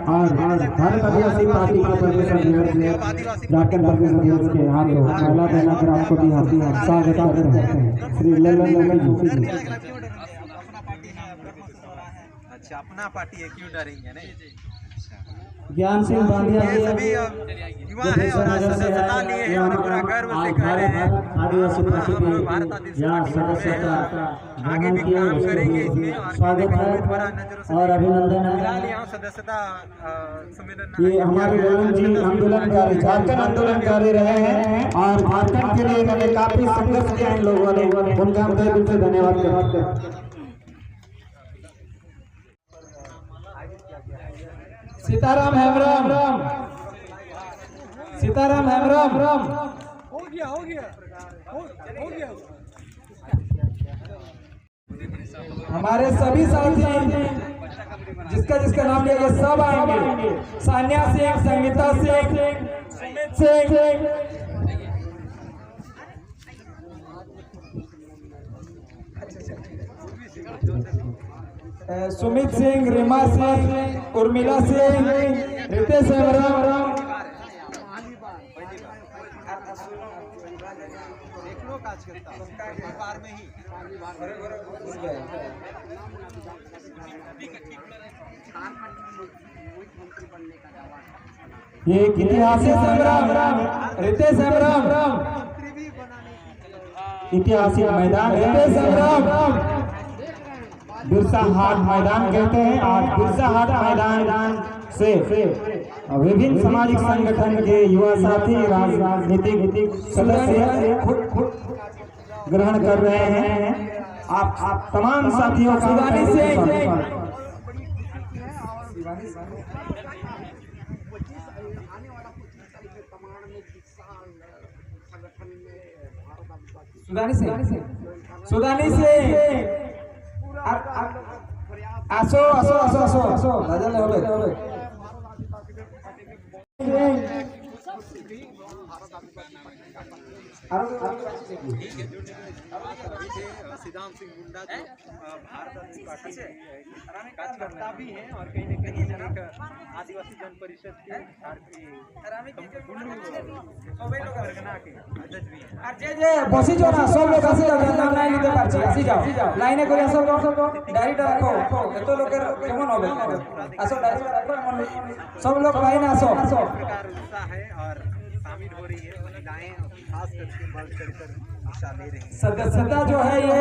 और भारत आदिवासी पार्टी के झारखंड प्रदेश अध्यक्ष के हाथों पहला देना कर आपको भी हाथी स्वागत करते हैं श्री ललन जी। अच्छा, अपना पार्टी है, क्यों डरेंगे? नहीं, ज्ञान सिंह बांडिया ये सभी युवा है और आज सदस्यता लिए हैं और पूरा गर्व से कह रहे हैं आदिवासी भारत आदिवासी आगे भी काम करेंगे इसमें। स्वागत है और अभिनंदन है। फिलहाल यहाँ सदस्यता सम्मेलन ये हमारे ललन जी आंदोलनकारी झारखंड आंदोलनकारी रहे हैं और झारखंड के लिए इन्होंने काफी संघर्ष किया इन लोगों ने, उनका हम दिल से धन्यवाद करते हैं। सीताराम हेमराम, सीताराम हेमराम। हो गया हमारे सभी साथी जिसका नाम लिया गया सब आएंगे। सान्या सिंह, संगीता सिंह, सुमित सिंह, सुमित सिंह, रीमा सिंह, उर्मिला सिंह, रितेश हेमराम, ये ऐतिहासिक संग्राम रितेश हेमराम, ऐतिहासिक मैदान रितेश हेमराम बिरसा हाट मैदान कहते हैं। आज बिरसा हाट मैदान से विभिन्न सामाजिक संगठन के युवा साथी राजनीतिक सदस्य ग्रहण कर रहे हैं। आप तमाम साथियों का सुदानी से आसो राजा ले होले सिद्धांत सिंह मुंडा जो भारत आदिवासी पार्टी से कार्यकर्ता भी हैं और कहीं न कहीं आदिवासी जन परिषद के परगना के अध्यक्ष भी हैं। बसी जो ना सब लोग आसी जाओ लाइन নিতে পারছি আসি যাও লাইনে করে সব লোক ডাইরেক্ট রাখো এত লোকের কেমন হবে আসো ডাইরেক্ট রাখো सब लोग लाइन আসো प्रकार उत्साह है और शामिल हो रही है महिलाएं, खास करके बढ़ चढ़कर हिस्सा ले रही हैं। सदस्यता जो है ये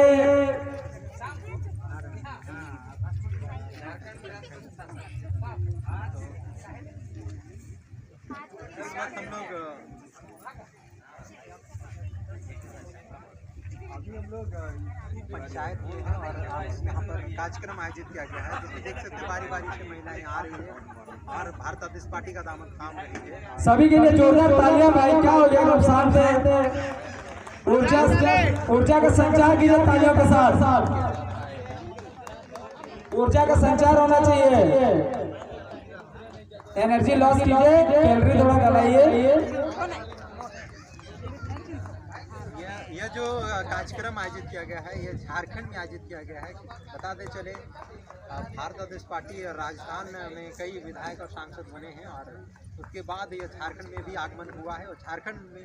हम लोग पंचायत में हैं और आज यहाँ पर कार्यक्रम आयोजित किया गया है, जिसमें देख सकते हैं बारी बारी से महिलाएं आ रही है और भारत आदिवासी पार्टी का दामन थाम रही है। सभी के लिए जोरदार तालियां भाई। क्या हो गया आप शांत है, ऊर्जा का संचार कीजिए तालियों के साथ, ऊर्जा का संचार होना चाहिए। एनर्जी लॉस कीजिए, कैलोरी थोड़ा घटाइए। यह जो कार्यक्रम आयोजित किया गया है यह झारखंड में आयोजित किया गया है। बता दें चले भारत आदिवासी पार्टी राजस्थान में कई विधायक और सांसद बने हैं और उसके बाद यह झारखंड में भी आगमन हुआ है और झारखंड में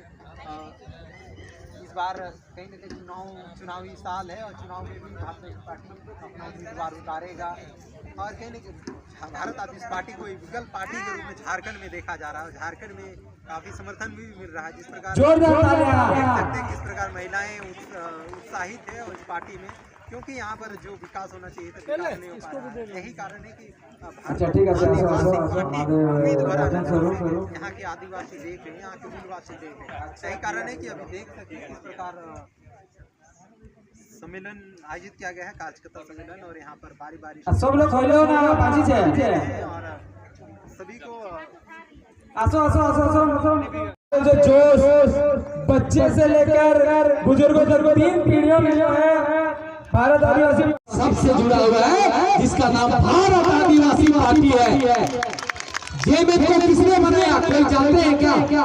इस बार कहीं न कहीं चुनावी साल है और चुनाव में भी भारत आदिवासी पार्टी अपना उम्मीदवार उतारेगा और कहीं न कहीं भारत आदिवासी पार्टी को एक विकल्प पार्टी के रूप में झारखंड में देखा जा रहा है और झारखंड में काफी समर्थन भी मिल रहा है। जिस प्रकार देख सकते हैं किस प्रकार महिलाएं उत्साहित है और इस पार्टी में, क्योंकि यहाँ पर जो विकास होना चाहिए था विकास नहीं हो पा रहा है। यही कारण है कि यहाँ के आदिवासी देख रहे हैं, यहाँ के मूलवासी देख रहे हैं। यही कारण है कि अभी देख सकते हैं किस प्रकार सम्मेलन आयोजित किया गया है, कार्यकर्ता सम्मेलन, और यहाँ पर बारी बारी सब लोग और सभी को आसो जो जोश बच्चे से लेकर बुजुर्गों तक 3 पीढ़ियों में जो है भारत आदिवासी सबसे जुड़ा हुआ है, जिसका नाम भारत आदिवासी पार्टी है। ये में तो किसने बनाया, कोई जानते हैं क्या? क्या?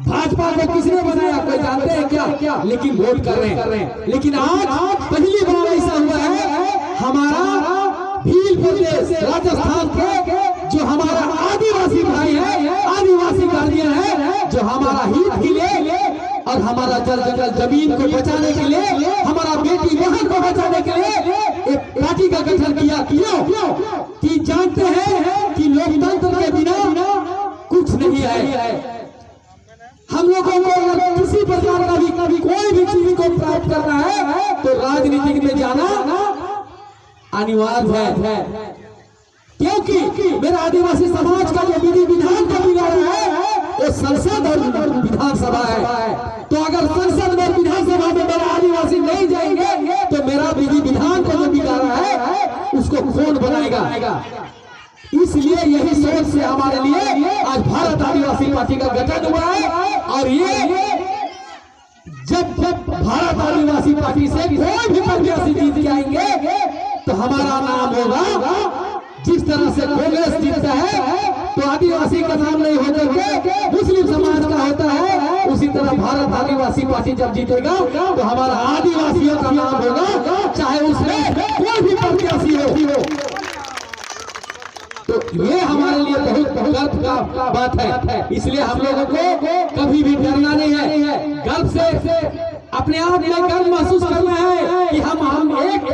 भाजपा को किसने बनाया कोई जानते हैं क्या? लेकिन वोट कर रहे हैं। लेकिन आज पहली बार ऐसा हुआ है, हमारा भील प्रदेश राजस्थान के जो हमारा आदिवासी भाई है, आदिवासी गार्जियन है, जो हमारा हित के लिए और हमारा जल जंगल जमीन को बचाने के लिए, हमारा बेटी बहन को बचाने के लिए एक पार्टी का गठन किया। क्यों? कि जानते हैं कि लोकतंत्र के बिना कुछ नहीं है। हम लोगों को अगर किसी प्रकार का भी कोई भी चीज को प्राप्त करना है तो राजनीतिक में जाना अनिवार्य है। क्योंकि मेरा आदिवासी समाज का जो विधि विधान का बिगाड़ा है वो संसद और विधानसभा है। तो अगर संसद और विधानसभा में मेरा आदिवासी नहीं जाएंगे तो मेरा विधि विधान को जो बिगाड़ा है उसको कौन बनाएगा? इसलिए यही सोच से हमारे लिए आज भारत आदिवासी पार्टी का गठन हुआ है। और ये जब भारत आदिवासी पार्टी से कोई भी प्रत्याशी जीत जाएंगे तो हमारा नाम होगा, जिस तरह से कांग्रेस जीतता है तो आदिवासी का नाम नहीं होकर के मुस्लिम समाज का होता है, उसी तरह भारत आदिवासी पार्टी जब जीतेगा तो हमारा आदिवासियों का नाम होगा, चाहे उसमें कोई भी प्रत्याशी हो। तो ये हमारे लिए बहुत गर्व का बात है। इसलिए हम लोगों को कभी भी डरना नहीं है, गर्व से अपने आप में गर्व महसूस करना है कि हम एक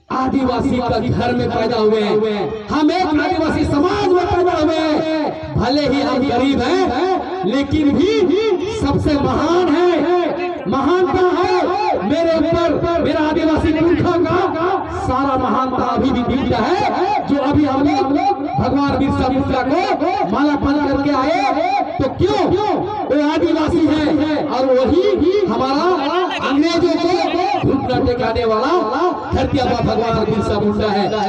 आदिवासी का घर में पैदा हुए हैं, हम एक आदिवासी समाज में पैदा हुए हैं। भले ही हम गरीब हैं लेकिन भी सबसे महान है, महानता है मेरे ऊपर, मेरा आदिवासी पुरखा का सारा महानता अभी भी दिखता है। जो अभी हम लोग भगवान बिरसा मुंडा को माला बन करके आए तो क्यों? वो आदिवासी है और वही हमारा अंग्रेजों को घुटना टेकाने वाला धरती आबा भगवान बिरसा मुंडा है।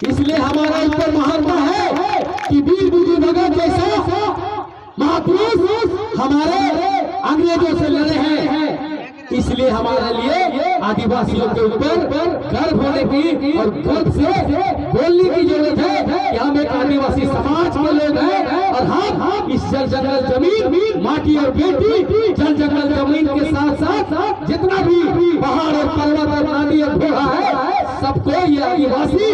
इसलिए हमारा ऊपर महानता है कि वीर बुद्धू नगर जैसा महापुरुष हमारे अंग्रेजों से लड़े हैं। इसलिए हमारे लिए आदिवासियों के ऊपर गर्व होने की और गर्व से बोलने की जरूरत है कि हम एक आदिवासी समाज के लोग हैं और हम इस जल जंगल जमीन, माटी और बेटी, जल जंगल जमीन के साथ साथ जितना भी पहाड़ और पर्वत और नदी और घोड़ा है, सबको ये आदिवासी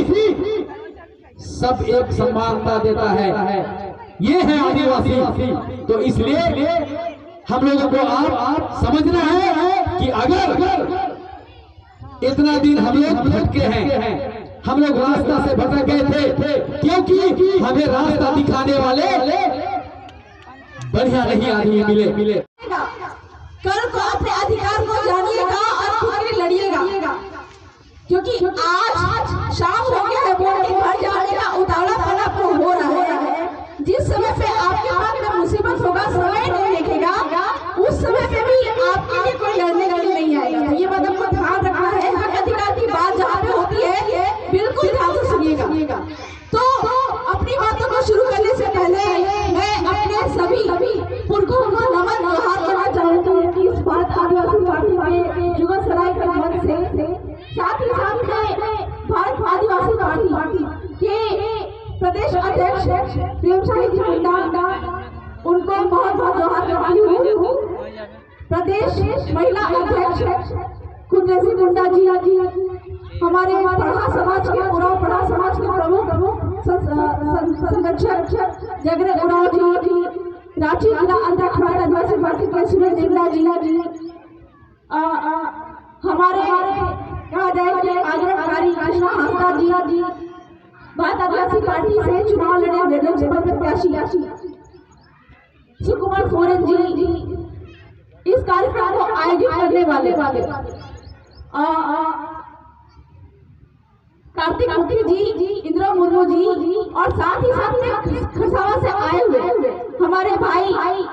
सब एक समानता देता है। ये है आदिवासी। तो इसलिए हम लोगों को आप समझना है कि अगर इतना दिन हम लोग भटके हैं, हम लोग रास्ता से भटक गए थे क्योंकि हमें रास्ता दिखाने वाले बढ़िया नहीं आदमी मिले। कल को अपने अधिकार को जानिएगा और खुद के लड़िएगा, क्योंकि आज शाम हो गया है, वोट के घर जाने का उतावला पना हो रहा है। जिस समय पे आपके पास में मुसीबत होगा, समय नहीं देखेगा, उस समय पे भी आपके लिए कोई लड़ने वाली नहीं आएगा। तो ये बात आपको ध्यान रखना है। हक अधिकार की बात जहाँ पे होती है बिल्कुल ध्यान से सुनिएगा। तो अपनी बातों को शुरू करने से पहले मैं अपने सभी पुरखों को नमन जोहार करना चाहती हूँ कि इस भारत आदिवासी पार्टी के जुगल सराय के मंच से, साथ ही साथ में भारत आदिवासी पार्टी के प्रदेश अध्यक्ष प्रेमशाही जी मुंडा, उनको बहुत बहुत जोहार करती हूँ। प्रदेश महिला अध्यक्ष कुंजसी मुंडा जी, हमारे पढ़ा समाज के पढ़ा समाज के प्रमुख संरक्षक जगरे उराव जी, रांची जिला अध्यक्ष भारत आदिवासी पार्टी के सुरेश जिंदा जी, हमारे कहा जाए कि आग्रहकारी कृष्णा हांसदा जी, भारत आदिवासी पार्टी से चुनाव लड़े हुए लोकसभा प्रत्याशी सुकुमार सोरेन जी, इस कार्यक्रम को आयोजित करने वाले कार्तिक मुखी जी, इंदिरा मुर्मू जी और साथ ही साथ में खरसावा से आए हुए हमारे भाई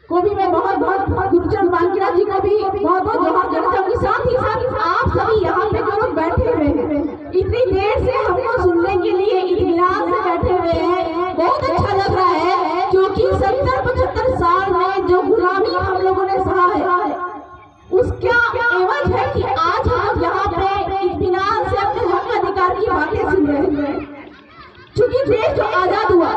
को भी मैं बहुत गुरुचरण बांकीरा जी को भी बहुत जोहार करना चाहूंगी। साथ ही साथ आप सभी यहाँ पे जो लोग बैठे हुए हैं, इतनी देर से हमको सुनने के लिए इत्मीनान से बैठे हुए हैं, बहुत अच्छा लग रहा है। क्योंकि 70-75 साल में जो गुलामी हम लोगों ने सहा है, उसका एवज है कि आज हम यहाँ पे इत्मीनान से अपने हक अधिकार की बातें सुन रहे हैं। चूंकि देश जो आजाद हुआ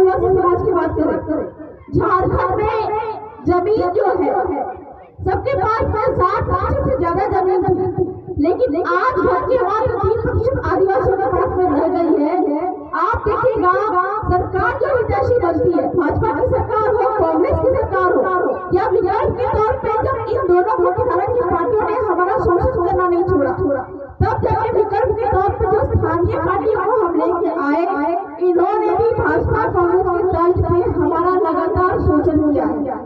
आदिवासी समाज की बात करें, झारखंड में जमीन जो है सबके पास 60% से ज्यादा जमीन थी, लेकिन आज घर के मात्र 3% आदिवासियों के पास में रह गई है। आप देखिएगा सरकार जो हितैषी बनती है, भाजपा की सरकार हो, कांग्रेस की सरकार हो या विकल्प के तौर पे, जब इन दोनों मुख्यधारा की पार्टियों ने हमारा शोषण करना नहीं छोड़ा, तब जाके विकल्प के तौर पर जो स्थानीय पार्टियों को हम लेके आए, इन्होंने भी भाजपा कांग्रेस के तर्ज पे हमारा लगातार शोषण किया है।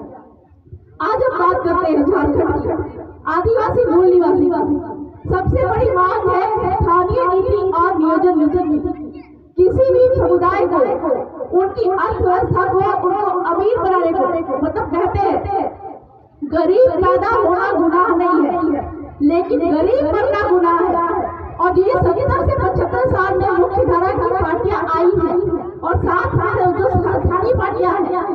आज हम बात करते हैं झारखंड की आदिवासी मूल निवासी। सबसे बड़ी मांग है स्थानीय नीति और नियोजन नीति। किसी भी समुदाय को उनकी अर्थव्यवस्था को उनको अमीर बनाने को, मतलब कहते हैं गरीब पैदा होना गुनाह नहीं है, लेकिन गरीब बनना गुनाह है। और ये 70 से 75 साल में मुख्य धारा की पार्टियां आई हैं और साथ साथ जो स्थानीय पार्टियां हैं,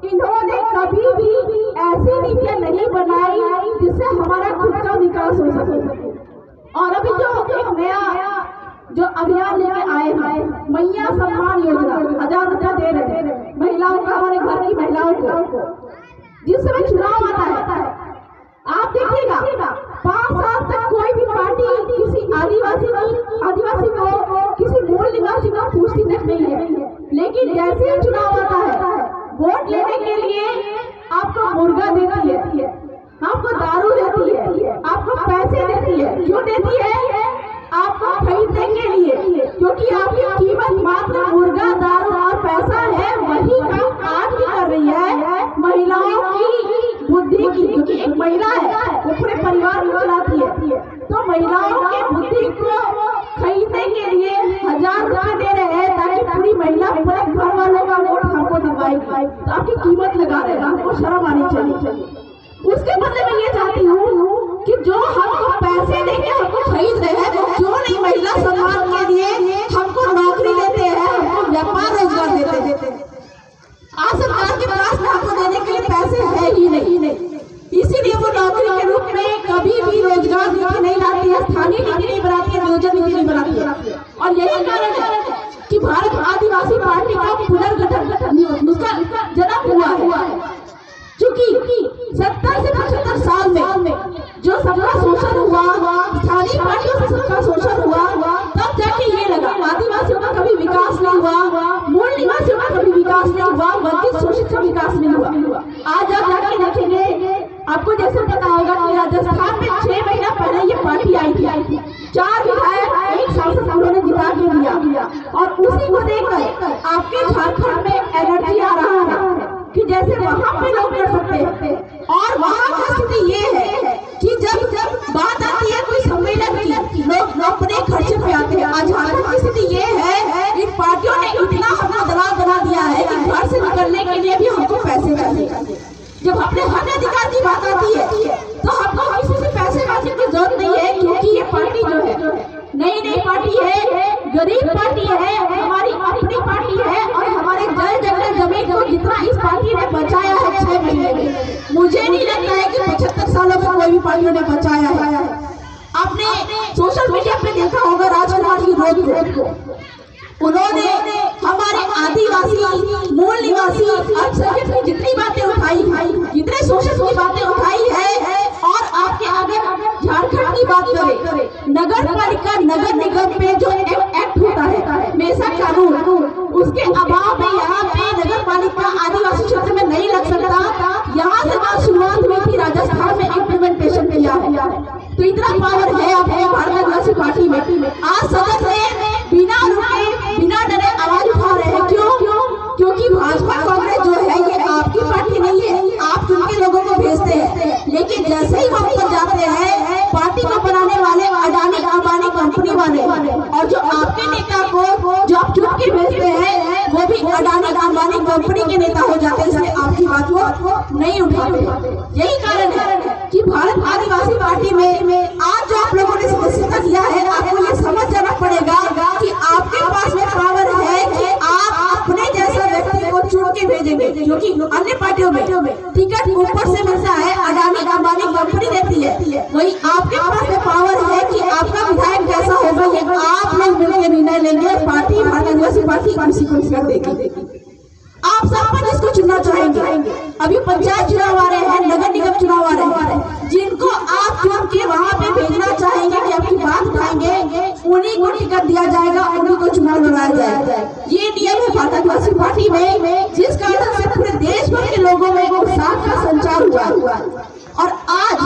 इन्होंने कभी भी ऐसी नीतियां नहीं बनाई जिससे हमारा खुद का विकास हो सके। और अभी जो एक नया जो अभियान लेके आए हैं, मैया सम्मान योजना, 1000 रुपया दे रहे हैं महिलाओं का, हमारे घर की महिलाओं को। जिस समय चुनाव आता है, आप देखिएगा 5 साल तक कोई भी पार्टी किसी आदिवासी को, किसी मूल निवासी को पूछती तक नहीं है, लेकिन जैसे ही चुनाव आता है, वोट लेने के लिए आपको मुर्गा देती है, आपको दारू देती है, आपको पैसे देती है। क्यों देती है? आपको खरीदने के लिए, क्योंकि आपकी कीमत मात्र मुर्गा, दारू और पैसा है। वही काम आज भी कर रही है महिलाओं की बुद्धि की, क्योंकि एक महिला है वो पूरे परिवार को चलाती है, तो महिलाओं के बुद्धि को खरीदने के लिए 1000 रुपए दे रहे हैं ताकि पूरी महिला पूरे घर वालों का वोट हमको दिलवाएगी। तो आपकी कीमत लगा रहे हैं, आपको शर्म आनी चाहिए। उसके बदले में ये चाहती हूँ कि जो हमको पैसे देके हमको खरीद रहे हैं, वो क्यों नहीं महिला सम्मान के लिए हमको नौकरी देते हैं, हमको व्यापार रोजगार देते हैं। आज सरकार के पास में हमको देने के लिए पैसे है ही नहीं, इसीलिए वो नौकरी के रूप में कभी भी रोजगार नीति नहीं लाती है, स्थानीय नीति नहीं बनाती है, नियोजन नीति नहीं बनाती है। और यही कारण है कि भारत आदिवासी पार्टी का पुनर्गठन, उसका जन्म हुआ है। चूंकि 70 से 75 साल में जो सबका शोषण हुआ, स्थानीय पार्टियों से सबका शोषण हुआ, तब जाके ये लगा आदिवासियों का कभी विकास नहीं हुआ, मूल निवासियों का कभी विकास नहीं हुआ, वंचित शोषित का विकास नहीं हुआ। आज आप जाके देखेंगे, आपको जैसे पता होगा कि राजस्थान में 6 महीना पहले ये पार्टी आई थी, 4 विधायक, 1 सांसद उन्होंने जिता के दिया। और उसी को देखकर आपके झारखंड में एनर्जी आ रहा है कि जैसे वहाँ पे लोग कर सकते हैं। और वहाँ की स्थिति ये है कि जब बात आती है कोई सम्मेलन की, लोग अपने खर्चे पे आते हैं। आज झारखंड की स्थिति ये है, इन पार्टियों ने इतना हमको दबाव बना दिया है कि घर से निकलने के लिए भी हमको पैसे चाहिए। जब अपने हक अधिकार की बात आती है तो हमको किसी से पैसे मांगने की जरूरत नहीं है, क्योंकि ये पार्टी जो है नई पार्टी है, गरीब पार्टी है, हमारी अपनी पार्टी है। और हमारे जल जंगल जमीन को जितना इस पार्टी ने बचाया है 6 महीने में, मुझे नहीं लगता है कि 75 सालों में कोई भी पार्टी ने बचाया है। आपने सोशल मीडिया पे देखा होगा राजकुमार की रोज को, उन्होंने हमारे आदिवासी मूल निवासी अल्पसंख्यक की जितनी बातें उठाई, जितने शोषण की बातें उठाई है। और आपके आगे झारखंड की बात करें, नगर पालिका नगर निगम पे जो एक्ट होता है, मेसा कानून, उसके अभाव में यहाँ पे नगर पालिका आदिवासी क्षेत्र में नहीं लग सकता। यहाँ से बात शुरुआत हुई थी, राजस्थान में इम्प्लीमेंटेशन किया है। तो इतना पावर है आपको भारत आदिवासी पार्टी में। आज सदन में बिना रुके बिना डरे आवाज उठा रहे हैं। क्योंकि भाजपा कांग्रेस जो है ये आपकी पार्टी नहीं है, आप चुन के लोगों को भेजते हैं, लेकिन जैसे ही हम ऊपर जाते हैं, पार्टी को बनाने वाले अडानी अंबानी कंपनी वाले, और जो आपके नेता को जो आप चुन के भेजते हैं वो भी अडानी अंबानी कंपनी के नेता हो जाते हैं, इसलिए आपकी बात को नहीं उठाते। यही कारण है कि भारत आदिवासी पार्टी में आज जो आप लोगों ने सदस्यता किया है, आपको ये समझ जाना पड़ेगा कि आपके पास में पावर है कि आप अपने जैसा व्यक्ति को चुन के भेजेंगे, क्योंकि अन्य पार्टियों में टिकट ऊपर से मिलता है, अडानी अंबानी कंपनी देती है। वही आपके पास में पावर है कि आपका विधायक कैसा होगा ये आप लोग मिलकर निर्णय लेंगे, पार्टी भारत आदिवासी पार्टी किसी को कर देगी। चुनना चाहेंगे। अभी पंचायत चुनाव आ रहे हैं, नगर निगम चुनाव आ रहे हैं, जिनको आप चुन के वहाँ पे भेजना चाहेंगे कि आपकी बात उठाएंगे, उन्हीं को टिकट दिया जाएगा, उन्हीं को चुनाव लड़ाया जाएगा। ये नियम है भारत आदिवासी पार्टी में, जिस कारण से पूरे देश भर के लोगों में उत्साह का संचार हुआ। और आज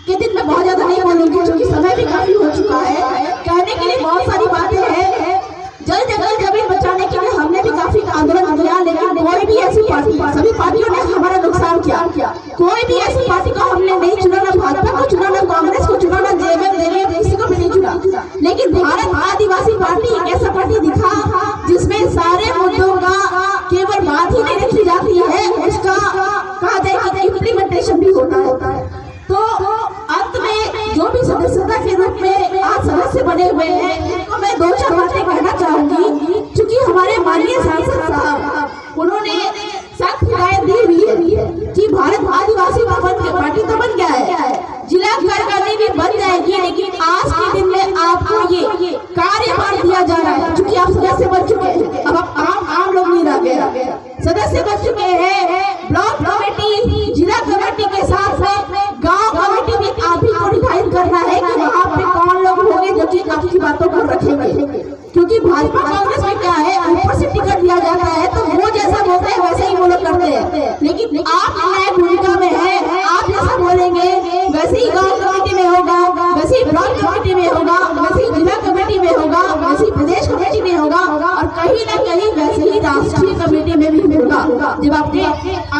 के दिन में बहुत ज्यादा नहीं बोलूंगी क्योंकि समय भी काफी हो चुका है। कहने के लिए बहुत सारी बातें हैं। जल जंगल जमीन बचाने के लिए हमने भी काफी आंदोलन किया, लेकिन कोई भी ऐसी पार्टी, सभी पार्टियों ने हमारा नुकसान किया। कोई भी ऐसी पार्टी को हमने नहीं चुना, ना भाजपा को चुना, ना कांग्रेस को चुना, ना जेएमएम किसी को भी नहीं चुना। लेकिन भारत आदिवासी पार्टी एक ऐसा पार्टी दिखा जिसमें सारे मुद्दों का केवल बात ही नहीं रखी जाती है, उसका कहा जाए कि इम्प्लीमेंटेशन भी होता है। तो अंत में जो भी सदस्यता के रूप में आज सदस्य बने हुए हैं, उनको मैं 2-4 बातें कहना चाहूंगी। क्योंकि हमारे माननीय सांसद साहब उन्होंने सख्त हिदायत दी हुई है कि भारत आदिवासी पार्टी तो बन गया है, जिला कार्यकारिणी भी बन जाएगी, लेकिन आज के दिन में आपको ये कार्यभार दिया जा रहा है। क्योंकि आप सदस्य बन चुके हैं, अब आप आम लोग नहीं रह गए, सदस्य बन चुके हैं। ब्लॉक कमेटी, जिला कमेटी के साथ में गांव कमेटी भी आप ही को डिसाइड करना है कि वहाँ पे कौन लोग होंगे जो कि आपकी बातों को रखेंगे। क्योंकि भाजपा कांग्रेस में क्या है, ऊपर से टिकट दिया जाता है तो वो जैसा बोलते हैं वैसे ही वो लोग करते हैं। लेकिन आप न्याय भूमिका में है, आप जैसा बोलेंगे वैसे ही गांव कमेटी में होगा, वैसे ही ब्लॉक कमेटी में होगा, वैसे ही जिला कमेटी में होगा, वैसे ही प्रदेश कमेटी में होगा, और कहीं ना कहीं वैसे ही राष्ट्रीय कमेटी में भी होगा। जब आपके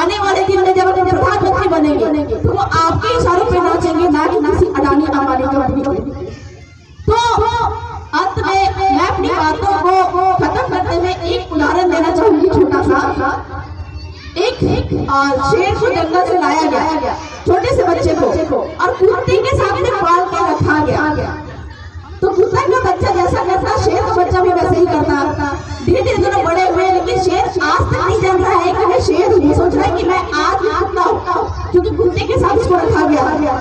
आने वाले दिन में जब अपने प्रधानमंत्री बनेंगे तो वो आपके इशारों पे नाचेंगे, ना कि किसी अडानी अंबानी कंपनी। तो अंत में मैं अपनी बातों को खत्म करते हुए एक उदाहरण देना चाहूंगी, छोटा सा। एक शेर को जंगल से लाया गया, छोटे से बच्चे को, और कुत्ते के सामने पाल के रखा गया। तो कुत्ता का बच्चा जैसा करता, शेर का बच्चा भी वैसे ही करता। धीरे धीरे दोनों बड़े हुए, लेकिन शेर आज तक नहीं जान रहा है कि मैं शेर हूँ। सोच रहा है कि मैं आज कुत्ता हूँ, क्योंकि कुत्ते के साथ उसको रखा गया।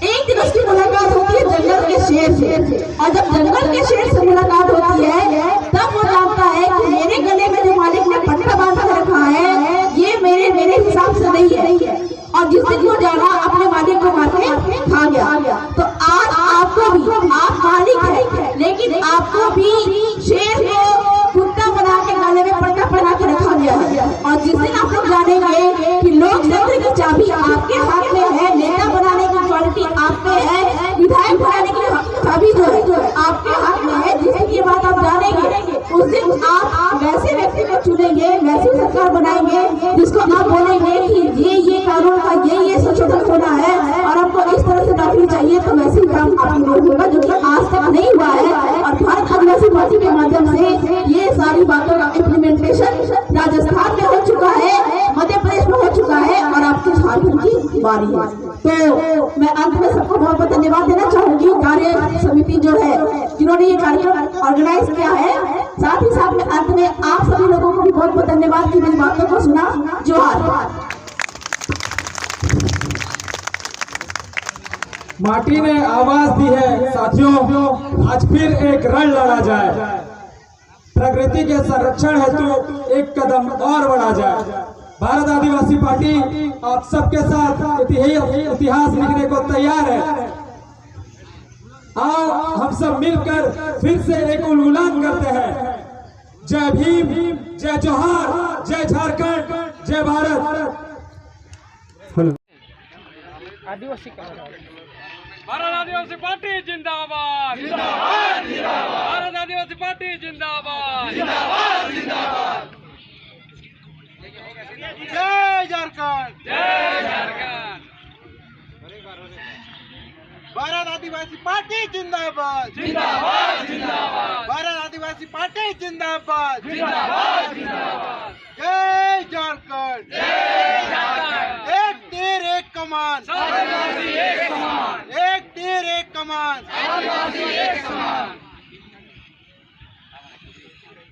एक दिन उसकी मुलाकात होती है जंगल के शेर से, और जब जंगल के शेर से मुलाकात होती है तब वो जानता है कि मेरे गले में जो मालिक ने पट्टा बांध कर रखा है ये मेरे हिसाब से नहीं है। और जिस दिन वो जाना अपने मालिक को मार के खा गया। तो आज आपको भी, आप मालिक है लेकिन आपको भी शेर को कुत्ता बना के गले में पट्टा पहना के रखा गया है। और जिस दिन आप लोग जानेंगे कि लोकतंत्र की चाबी आपके हाथ में है, नेता बनाने की क्वालिटी आप पे है, विधायक बनाने की चाबी जो है आपके हाथ में है, जिस दिन ये बात आप जानेंगे उस दिन आप वैसे व्यक्ति को चुनेंगे, वैसी सरकार बनाएंगे जिसको आप बोलेंगे कि ये कानून का ये संशोधन होना है और हमको इस तरह से नौकरी चाहिए। तो वैसे ही काम आप लोग होगा, जो कि आज तक नहीं हुआ है। और भारत आदिवासी पार्टी के माध्यम से ये सारी बातों का इम्प्लीमेंटेशन राजस्थान में हो चुका है, मध्य प्रदेश में हो चुका है, और आपके झारखंड की बारी है। तो मैं अंत में सबको बहुत बहुत धन्यवाद देना चाहूंगी, कार्य समिति जो है जिन्होंने ये कार्यक्रम ऑर्गेनाइज किया है। साथ ही साथ में अंत में आप सभी लोगों को भी बहुत बहुत धन्यवाद कि मेरी बातों को सुना। जोहार। माटी ने आवाज दी है साथियों, आज फिर एक रण लड़ा जाए, प्रकृति के संरक्षण हेतु एक कदम और बढ़ा जाए। भारत आदिवासी पार्टी आप सबके साथ इतिहास लिखने को तैयार है। आओ हम सब मिलकर फिर से एक उल्लास करते हैं। जय भीम, जय जोहार, जय झारखंड, जय भारत। भारत आदिवासी पार्टी जिंदाबाद, जिंदाबाद, जिंदाबाद। भारत आदिवासी पार्टी जिंदाबाद, जिंदाबाद, जिंदाबाद। जय झारखंड, जय झारखंड। भारत आदिवासी पार्टी जिंदाबाद, जिंदाबाद, जिंदाबाद। भारत आदिवासी पार्टी जिंदाबाद, जिंदाबाद, जिंदाबाद। जय झारखंड, जय झारखंड। एक तीर एक कमान, आदिवासी एक समान। एक तीर एक कमान, आदिवासी